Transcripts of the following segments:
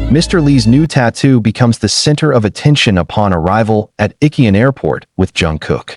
Mr. Lee's new tattoo becomes the center of attention upon arrival at Icheon Airport with Jungkook.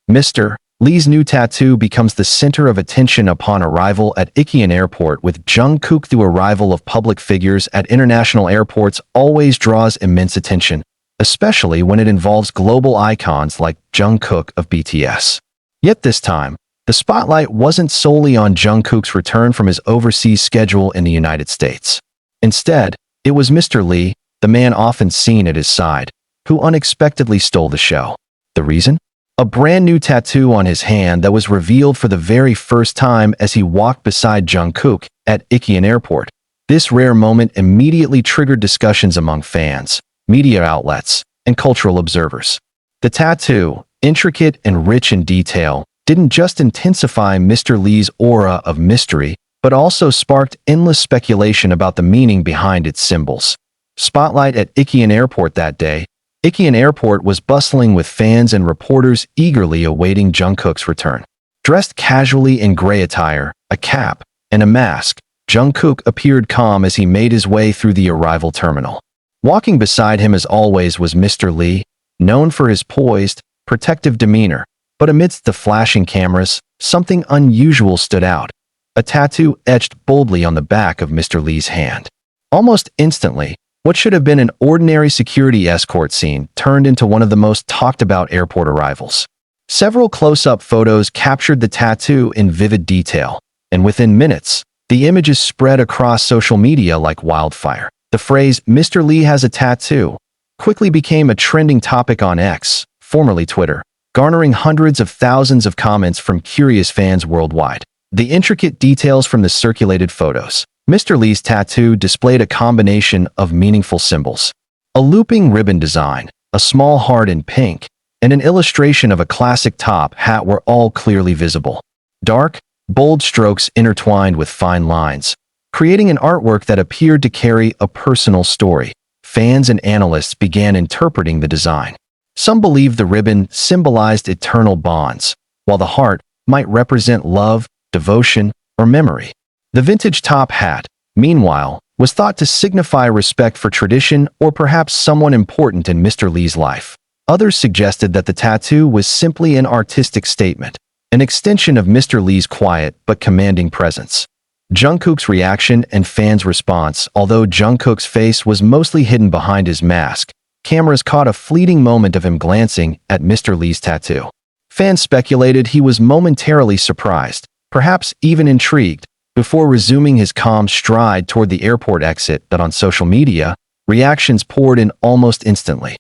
Mr. Lee's new tattoo becomes the center of attention upon arrival at Icheon Airport with Jungkook. The arrival of public figures at international airports always draws immense attention, especially when it involves global icons like Jungkook of BTS. Yet this time, the spotlight wasn't solely on Jungkook's return from his overseas schedule in the United States. Instead, it was Mr. Lee, the man often seen at his side, who unexpectedly stole the show. The reason? A brand new tattoo on his hand that was revealed for the very first time as he walked beside Jungkook at Icheon Airport. This rare moment immediately triggered discussions among fans, media outlets, and cultural observers. The tattoo, intricate and rich in detail, didn't just intensify Mr. Lee's aura of mystery, but also sparked endless speculation about the meaning behind its symbols. Spotlight at Icheon Airport that day. Icheon Airport was bustling with fans and reporters eagerly awaiting Jungkook's return. Dressed casually in gray attire, a cap, and a mask, Jungkook appeared calm as he made his way through the arrival terminal. Walking beside him as always was Mr. Lee, known for his poised, protective demeanor. But amidst the flashing cameras, something unusual stood out. A tattoo etched boldly on the back of Mr. Lee's hand. Almost instantly, what should have been an ordinary security escort scene turned into one of the most talked-about airport arrivals. Several close-up photos captured the tattoo in vivid detail, and within minutes, the images spread across social media like wildfire. The phrase, "Mr. Lee has a tattoo," quickly became a trending topic on X, formerly Twitter, garnering hundreds of thousands of comments from curious fans worldwide. The intricate details from the circulated photos. Mr. Lee's tattoo displayed a combination of meaningful symbols. A looping ribbon design, a small heart in pink, and an illustration of a classic top hat were all clearly visible. Dark, bold strokes intertwined with fine lines, creating an artwork that appeared to carry a personal story. Fans and analysts began interpreting the design. Some believed the ribbon symbolized eternal bonds, while the heart might represent love, devotion, or memory. The vintage top hat, meanwhile, was thought to signify respect for tradition or perhaps someone important in Mr. Lee's life. Others suggested that the tattoo was simply an artistic statement, an extension of Mr. Lee's quiet but commanding presence. Jungkook's reaction and fans' response. Although Jungkook's face was mostly hidden behind his mask, cameras caught a fleeting moment of him glancing at Mr. Lee's tattoo. Fans speculated he was momentarily surprised, perhaps even intrigued, before resuming his calm stride toward the airport exit. But on social media, reactions poured in almost instantly.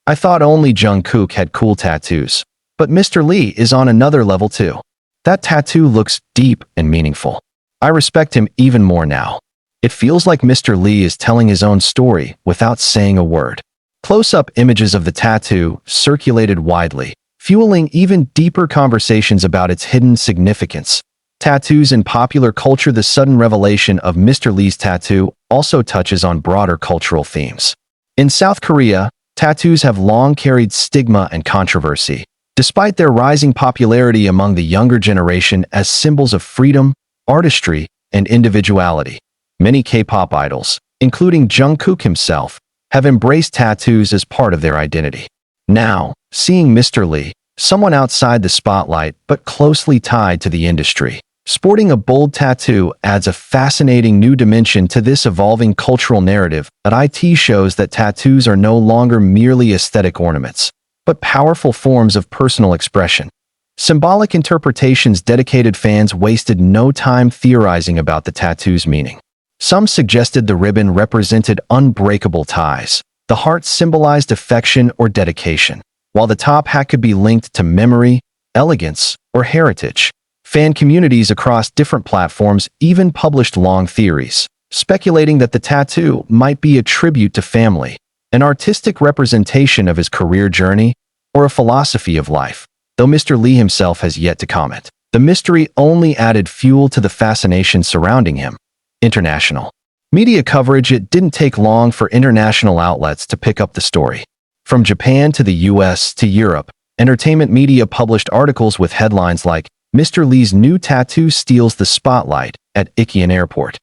"I thought only Jungkook had cool tattoos, but Mr. Lee is on another level too. That tattoo looks deep and meaningful. I respect him even more now." It feels like Mr. Lee is telling his own story without saying a word. Close-up images of the tattoo circulated widely, fueling even deeper conversations about its hidden significance. Tattoos in popular culture. The sudden revelation of Mr. Lee's tattoo also touches on broader cultural themes. In South Korea, tattoos have long carried stigma and controversy, despite their rising popularity among the younger generation as symbols of freedom, artistry, and individuality. Many K-pop idols, including Jungkook himself, have embraced tattoos as part of their identity. Now, seeing Mr. Lee, someone outside the spotlight but closely tied to the industry, sporting a bold tattoo adds a fascinating new dimension to this evolving cultural narrative. It shows that tattoos are no longer merely aesthetic ornaments, but powerful forms of personal expression. Symbolic interpretations. Dedicated fans wasted no time theorizing about the tattoo's meaning. Some suggested the ribbon represented unbreakable ties. The heart symbolized affection or dedication, while the top hat could be linked to memory, elegance, or heritage. Fan communities across different platforms even published long theories, speculating that the tattoo might be a tribute to family, an artistic representation of his career journey, or a philosophy of life. Though Mr. Lee himself has yet to comment, the mystery only added fuel to the fascination surrounding him. International media coverage. It didn't take long for international outlets to pick up the story. From Japan to the US to Europe, entertainment media published articles with headlines like, "Mr. Lee's new tattoo steals the spotlight at Icheon Airport."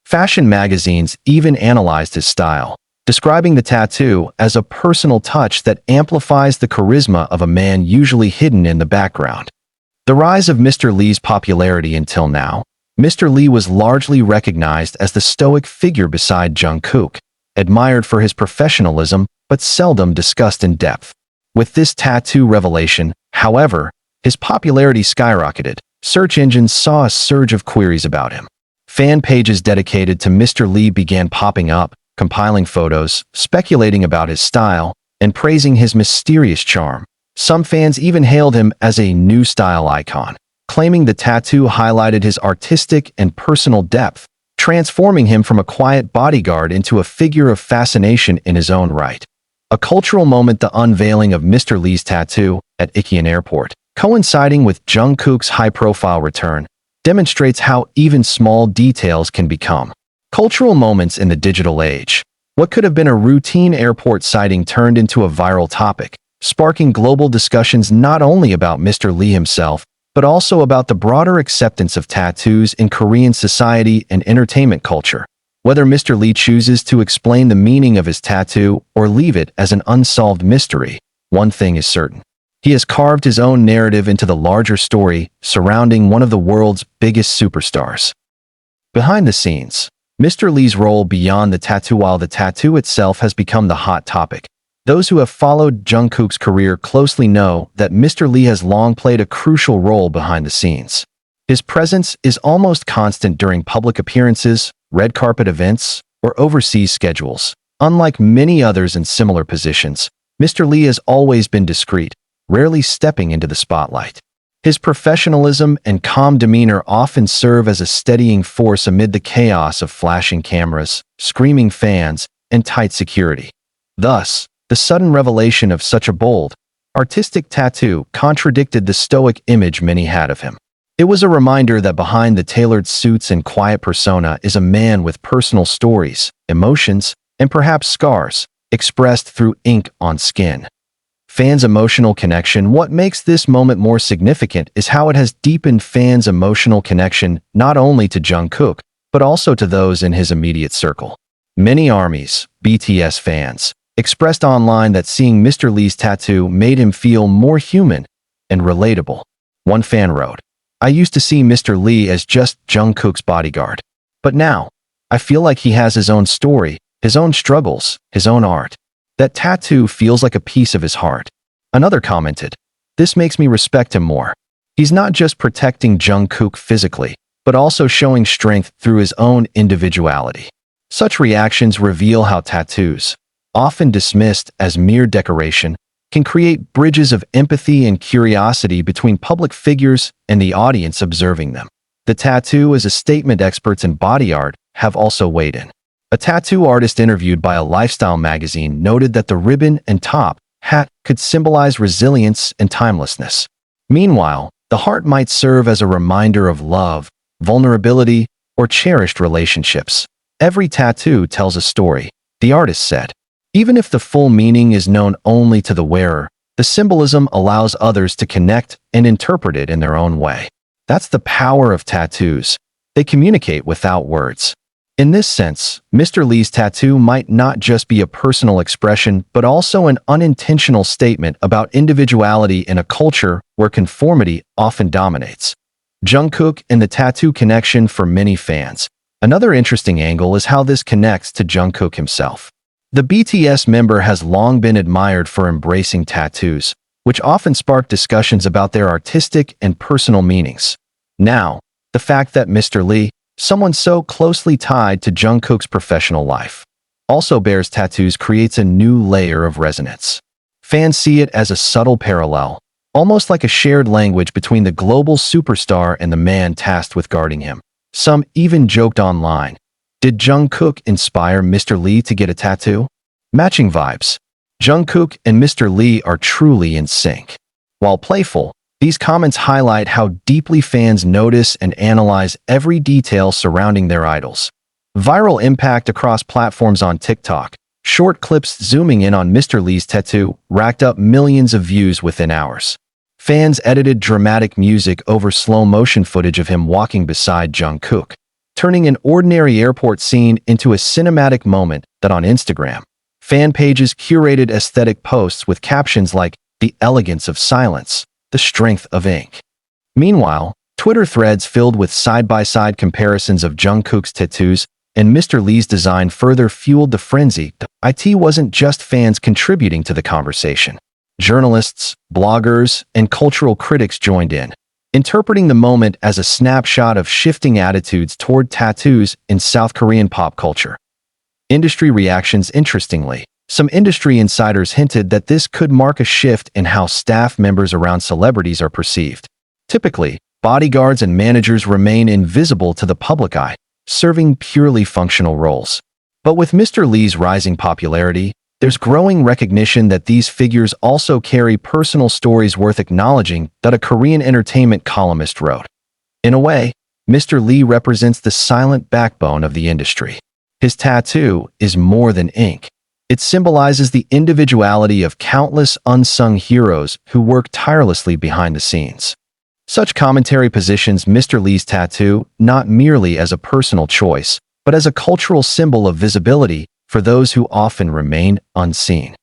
Fashion magazines even analyzed his style, describing the tattoo as a personal touch that amplifies the charisma of a man usually hidden in the background. The rise of Mr. Lee's popularity until now. Mr. Lee was largely recognized as the stoic figure beside Jungkook, admired for his professionalism but seldom discussed in depth. With this tattoo revelation, however, his popularity skyrocketed. Search engines saw a surge of queries about him. Fan pages dedicated to Mr. Lee began popping up, compiling photos, speculating about his style, and praising his mysterious charm. Some fans even hailed him as a new style icon, claiming the tattoo highlighted his artistic and personal depth, transforming him from a quiet bodyguard into a figure of fascination in his own right. A cultural moment, the unveiling of Mr. Lee's tattoo at Icheon Airport, coinciding with Jungkook's high-profile return, demonstrates how even small details can become cultural moments in the digital age. What could have been a routine airport sighting turned into a viral topic, sparking global discussions not only about Mr. Lee himself, but also about the broader acceptance of tattoos in Korean society and entertainment culture. Whether Mr. Lee chooses to explain the meaning of his tattoo or leave it as an unsolved mystery, one thing is certain. He has carved his own narrative into the larger story surrounding one of the world's biggest superstars. Behind the scenes, Mr. Lee's role beyond the tattoo. While the tattoo itself has become the hot topic, those who have followed Jungkook's career closely know that Mr. Lee has long played a crucial role behind the scenes. His presence is almost constant during public appearances, red carpet events, or overseas schedules. Unlike many others in similar positions, Mr. Lee has always been discreet, rarely stepping into the spotlight. His professionalism and calm demeanor often serve as a steadying force amid the chaos of flashing cameras, screaming fans, and tight security. Thus, the sudden revelation of such a bold, artistic tattoo contradicted the stoic image many had of him. It was a reminder that behind the tailored suits and quiet persona is a man with personal stories, emotions, and perhaps scars, expressed through ink on skin. Fans' emotional connection. What makes this moment more significant is how it has deepened fans' emotional connection not only to Jungkook, but also to those in his immediate circle. Many ARMY's BTS fans expressed online that seeing Mr. Lee's tattoo made him feel more human and relatable. One fan wrote, "I used to see Mr. Lee as just Jungkook's bodyguard. But now, I feel like he has his own story, his own struggles, his own art. That tattoo feels like a piece of his heart." Another commented, "This makes me respect him more. He's not just protecting Jungkook physically, but also showing strength through his own individuality." Such reactions reveal how tattoos, often dismissed as mere decoration, can create bridges of empathy and curiosity between public figures and the audience observing them. The tattoo is a statement. Experts in body art have also weighed in. A tattoo artist interviewed by a lifestyle magazine noted that the ribbon and top hat could symbolize resilience and timelessness. Meanwhile, the heart might serve as a reminder of love, vulnerability, or cherished relationships. Every tattoo tells a story, the artist said. Even if the full meaning is known only to the wearer, the symbolism allows others to connect and interpret it in their own way. That's the power of tattoos. They communicate without words. In this sense, Mr. Lee's tattoo might not just be a personal expression, but also an unintentional statement about individuality in a culture where conformity often dominates. Jungkook and the tattoo connection for many fans. Another interesting angle is how this connects to Jungkook himself. The BTS member has long been admired for embracing tattoos, which often spark discussions about their artistic and personal meanings. Now, the fact that Mr. Lee, someone so closely tied to Jungkook's professional life, also bears tattoos creates a new layer of resonance. Fans see it as a subtle parallel, almost like a shared language between the global superstar and the man tasked with guarding him. Some even joked online, "Did Jungkook inspire Mr. Lee to get a tattoo?" Matching vibes. Jungkook and Mr. Lee are truly in sync. While playful, these comments highlight how deeply fans notice and analyze every detail surrounding their idols. Viral impact across platforms. On TikTok, short clips zooming in on Mr. Lee's tattoo racked up millions of views within hours. Fans edited dramatic music over slow-motion footage of him walking beside Jungkook, turning an ordinary airport scene into a cinematic moment that on Instagram Fan pages curated aesthetic posts with captions like, "The elegance of silence, the strength of ink." Meanwhile, Twitter threads filled with side-by-side comparisons of Jungkook's tattoos and Mr. Lee's design further fueled the frenzy. It wasn't just fans contributing to the conversation. Journalists, bloggers, and cultural critics joined in, interpreting the moment as a snapshot of shifting attitudes toward tattoos in South Korean pop culture. Industry reactions. Interestingly, some industry insiders hinted that this could mark a shift in how staff members around celebrities are perceived. Typically, bodyguards and managers remain invisible to the public eye, serving purely functional roles. But with Mr. Lee's rising popularity, there's growing recognition that these figures also carry personal stories worth acknowledging, that a Korean entertainment columnist wrote. In a way, Mr. Lee represents the silent backbone of the industry. His tattoo is more than ink. It symbolizes the individuality of countless unsung heroes who work tirelessly behind the scenes. Such commentary positions Mr. Lee's tattoo not merely as a personal choice, but as a cultural symbol of visibility for those who often remain unseen.